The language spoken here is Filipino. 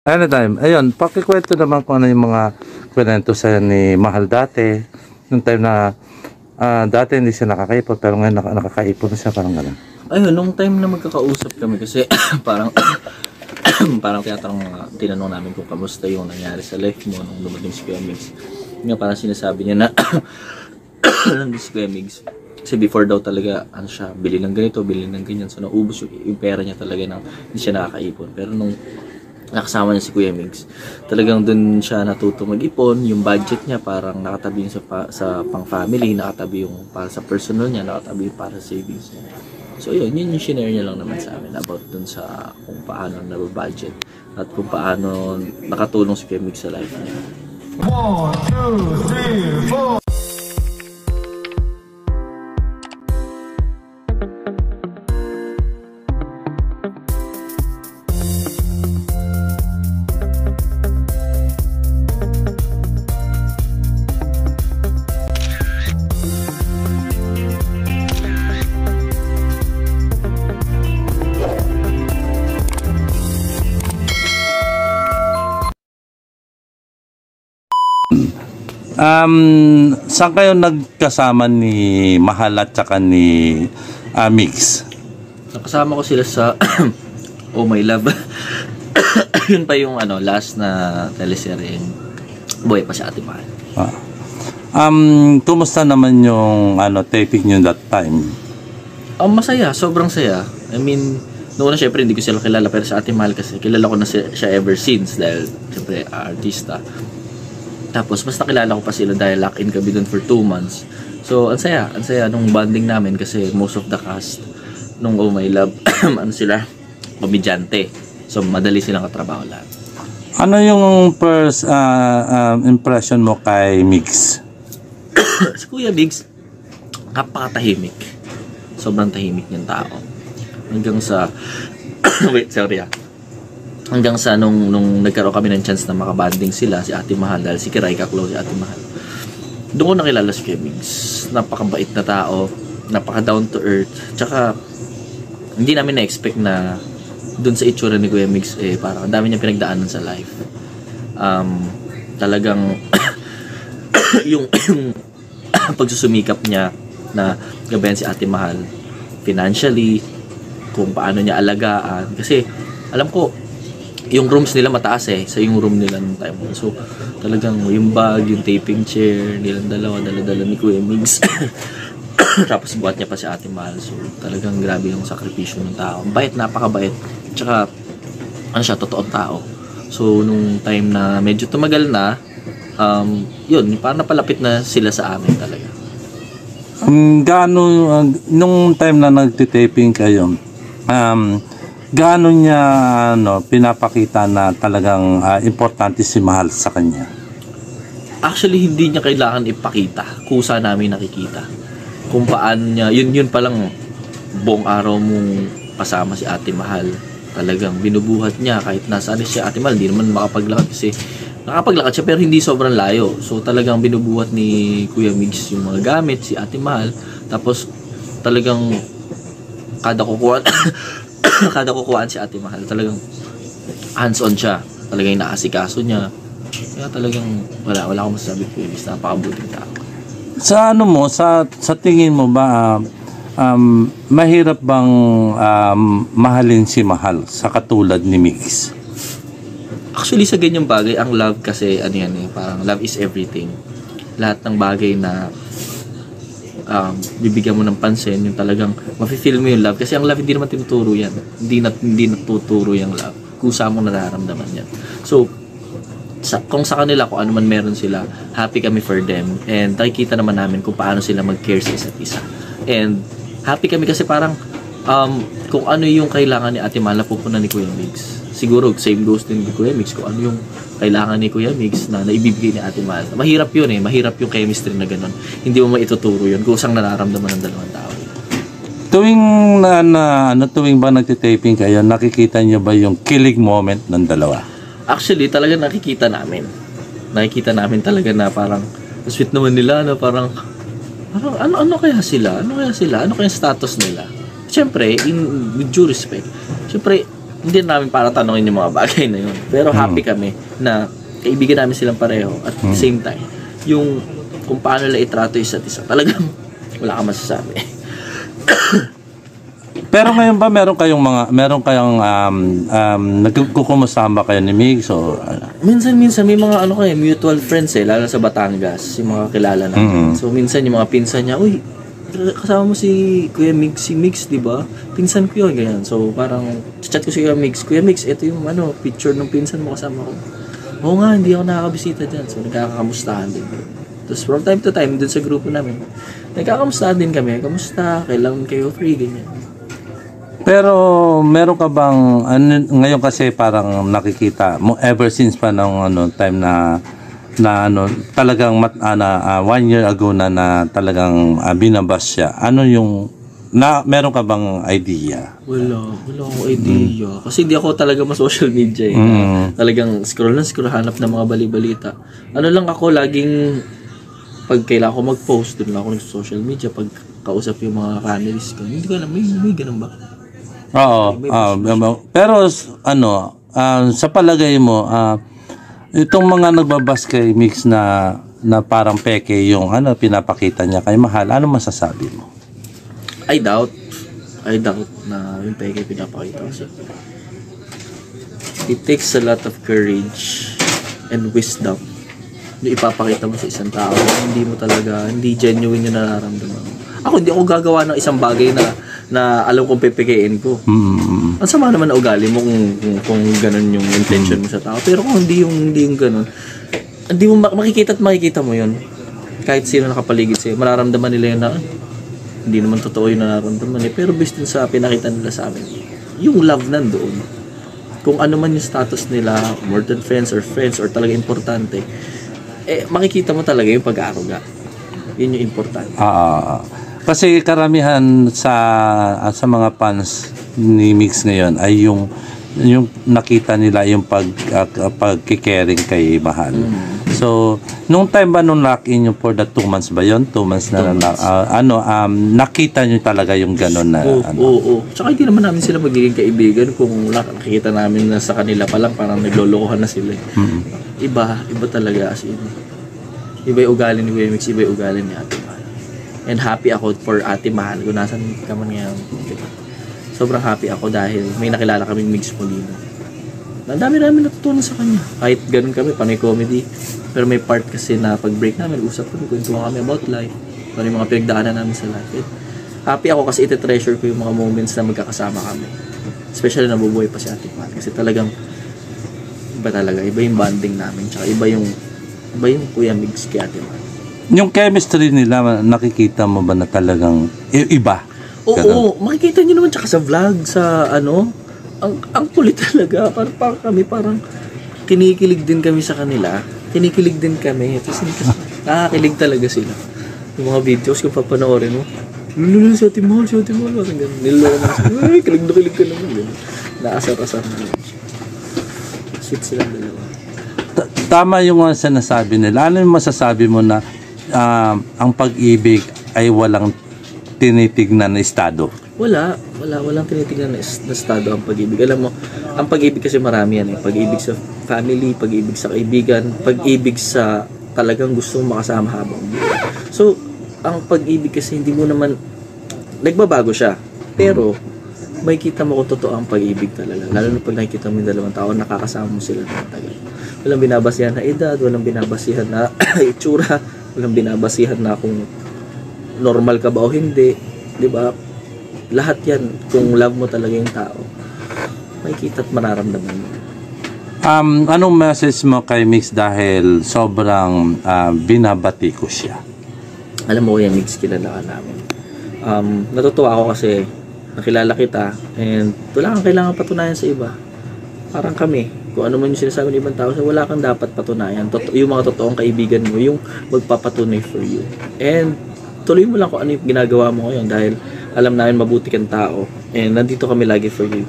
Anytime. Ayun, pakikwento naman kung ano yung mga kwento sa'yo ni Mahal dati. Nung time na dati hindi siya nakakaipon, pero ngayon nakakaipon siya, parang gano'n. Ayun, nung time na magkakausap kami kasi parang parang tinanong namin kung kamusta yung nangyari sa life mo nung dumating si Kuya Migs. Nga parang sinasabi niya na nandun si Kuya Migs. Kasi before daw talaga, ano siya, bili ng ganito, bili ng ganyan. So naubos yung pera niya talaga na hindi siya nakakaipon. Pero nung nakasama niya si Kuya Migs, talagang dun siya natuto mag-ipon. Yung budget niya parang nakatabi yung sa pang-family, nakatabi yung para sa personal niya, nakatabi yung para sa savings niya. So yun yung share niya lang naman sa amin about dun sa kung paano nababudget at kung paano nakatulong si Kuya Migs sa life niya. 1, 2, 3, 4. Saan kayo nagkasama ni Mahal at saka ni Migs? Nakasama ko sila sa Oh My Love. Yun pa yung last na teleserye. Buhay pa si Ate Mahal. Kumusta naman yung taping nyo that time? Masaya, sobrang saya. I mean, noon na syempre hindi ko sila kilala, pero sa Ate Mahal kasi kilala ko na siya ever since dahil syempre artista. Tapos mas nakilala ko pa sila dahil lock-in kami doon for 2 months. So ang saya nung bonding namin kasi most of the cast nung Oh My Love sila komedyante. So madali silang katrabaho lahat. Ano yung first impression mo kay Migs? Si Kuya Migs, kapakatahimik. Sobrang tahimik niyang tao. Hanggang sa wait, sorry hanggang sa nung nagkaroon kami ng chance na makabanding sila, si Ate Mahal, dahil si Kiray ka-close si Ate Mahal. Doon ko nakilala si Kuya Migs. Napakabait na tao, napaka down to earth. Tsaka hindi namin na-expect na doon sa itsura ni Kuya Migs parang ang dami niya pinagdaanan sa life. Talagang yung pagsusumikap niya na gabayan si Ate Mahal financially, kung paano niya alagaan. Kasi alam ko yung rooms nila mataas sa yung room nila nung time. So talagang yung bag, yung taping chair nilang dala ni Kuya Migs. Tapos buhat niya pa si Ate Mahal. So talagang grabe yung sakripisyo ng tao. Bait, napakabait. Tsaka siya, totoong tao. So nung time na medyo tumagal na, yun, parang napalapit na sila sa amin talaga. Gaano nung time na nagtitaping kayo, gaano niya pinapakita na talagang importante si Mahal sa kanya? Actually, hindi niya kailangan ipakita. Kusa namin nakikita. Kung paano niya, yun palang buong araw mong kasama si Ate Mahal. Talagang binubuhat niya kahit nasaan siya. Ate Mahal, hindi naman makapaglakad kasi nakapaglakad siya pero hindi sobrang layo. So talagang binubuhat ni Kuya Migs yung mga gamit, si Ate Mahal. Tapos talagang kada kukuhaan si Ate Mahal, talagang hands-on siya. Talagang inaasikaso niya. Kaya talagang wala akong masasabi ko yung napakabuting tao. Sa tingin mo ba mahirap bang mahalin si Mahal sa katulad ni Migs? Actually sa ganyang bagay, ang love kasi parang love is everything. Lahat ng bagay na bibigyan mo ng pansin, yung talagang mafe-feel mo yung love. Kasi ang love hindi naman tinuturo yan. Hindi natuturo yung love. Kusa mong nararamdaman yan. So, kung sa kanila, kung ano man meron sila, happy kami for them. And nakikita naman namin kung paano sila mag-care sa isa't isa. And happy kami kasi parang kung ano yung kailangan ni Ate Mahal, pupunan ni Kuya Migs. Siguro, same goes din ni Kuya Migs. Kung ano yung kailangan ni Kuya Migs na naibibigay ni Ate Mahal. Mahirap yun mahirap yung chemistry na ganun. Hindi mo maituturo yun kung saan nararamdaman ng dalawang tao. Tuwing ba nagtitaping kayo, nakikita niyo ba yung kilig moment ng dalawa? Actually, talaga nakikita namin. Nakikita namin talaga na parang sweet naman nila, parang ano kaya sila? Ano kaya status nila? Siyempre, with due respect, siyempre, hindi namin para tanongin yung mga bagay na yun. Pero happy kami na kaibigan namin silang pareho at the same time, yung kung paano nila itrato isa't isa, talagang wala kang masasabi. Pero ngayon ba meron kayong nagkukumusama kayo ni Migs o Minsan may mga mutual friends lalo sa Batangas, yung mga kilala namin. So minsan yung mga pinsan niya, uy, kasama mo si Kuya Migs, si Migs, di ba? Pinsan ko yun, ganyan. So parang chat ko si Kuya Migs, ito yung picture ng pinsan mo kasama ko. Oo nga, hindi ako nakakabisita dyan. So nagkakamustahan din. Tapos from time to time, dun sa grupo namin, nagkakamustahan din kami. Kamusta? Kailan kayo free? Ganyan. Pero meron ka bang ngayon kasi parang nakikita mo ever since pa ng time na talagang 1 year ago na talagang binabas siya. Ano yung meron ka bang idea? Wala akong idea. Kasi hindi ako talaga ma-social media Talagang scroll hanap ng mga bali-balita. Ano lang ako, laging pag kailangan ko mag-post, doon lang ako sa social media. Pag kausap yung mga families ko, hindi ko alam, may ganun ba? Oo. Pero sa palagay mo, itong mga nagbabas kay Mix na parang peke yung pinapakita niya kay Mahal, ano masasabi mo? I doubt na yung peke pinapakita kasi it takes a lot of courage and wisdom yung ipapakita mo sa isang tao hindi genuine yung nararamdaman mo. Ako hindi ako gagawa ng isang bagay na alam kong pepekein ko. Ang sama naman na ugali mo kung ganun yung intention mo sa tao. Pero kung hindi yung ganun, hindi mo makikita mo yun. Kahit sino nakapaligid sa'yo, mararamdaman nila yun na hindi naman totoo yung nararamdaman pero based din sa pinakita nila sa amin, yung love nandoon. Kung ano man yung status nila, more than friends or talaga importante, makikita mo talaga yung pag-aaruga. Yun yung importante. Kasi karamihan sa mga fans ni Mix ngayon ay yung nakita nila yung pagkikaring kay Mahal. So, nung time ba nung lock-in yung for the 2 months ba yun? 2 months na nakita nyo talaga yung gano'n na Oo. Tsaka hindi naman namin sila magiging kaibigan kung nakikita namin na sa kanila pa lang parang naglolokohan na sila. Iba talaga as in. Iba yung ugali ni Kuya Mix, iba yung ugali ni Ate Mahal. And happy ako for Ate Mahal kung nasan ka man ngayon. Diba? Sobrang happy ako dahil may nakilala kaming Migs Molina. Ang dami namin natutunan sa kanya. Kahit ganun kami, panay comedy. Pero may part kasi na pag-break namin, usap kami, kwentuhan kami about life. Kung yung mga pinagdaanan namin sa life. And happy ako kasi iti-treasure ko yung mga moments na magkakasama kami. Especially na nabubuhay pa si Ate Mahal. Kasi talagang iba yung bonding namin. Tsaka iba yung Kuya Migs kay Ate Mahal. Yung chemistry nila, nakikita mo ba na talagang iba? Oo, makikita nyo naman tsaka sa vlog, sa ang kulit talaga. Parang kinikilig din kami sa kanila. Kinikilig din kami. Tapos nakakilig talaga sila. Yung mga videos kung papanoorin mo, lululu si Ate Mahal. Parang ganun. Niloloko mo sila. Ay, kilig na kilig ka naman. Ganun. Naasar-asar na lang siya. Sweet silang dalawa. Tama yung sinasabi nila. Ano yung masasabi mo na ang pag-ibig ay walang tinitignan na estado? Walang tinitignan na estado ang pag-ibig. Alam mo, ang pag-ibig kasi marami yan. Pag-ibig sa family, pag-ibig sa kaibigan, pag-ibig sa talagang gusto mong makasama habang buhay. So, ang pag-ibig kasi hindi mo naman nagbabago siya. Pero may kita mo kung totoo ang pag-ibig talaga. Lalo na pag nakikita mo yung dalawang tao, nakakasama mo sila ng matagal. Walang binabasihan na edad, walang binabasihan na itsura, walang binabasihan na kung normal ka ba o hindi, 'di ba? Lahat 'yan kung love mo talaga yung tao. Makikita at mararamdaman mo. Anong message mo kay Mix dahil sobrang binabati ko siya? Alam mo yung Mix, kilala ka namin. Natutuwa ako kasi nakilala kita and wala kang kailangan patunayan sa iba. Parang kami, kung ano man yung sinasabi ng ibang tao, wala kang dapat patunayan. Yung mga totoong kaibigan mo, yung magpapatunay for you. And tuloy mo lang kung ano yung ginagawa mo ngayon dahil alam namin mabuti kang tao and nandito kami lagi for you.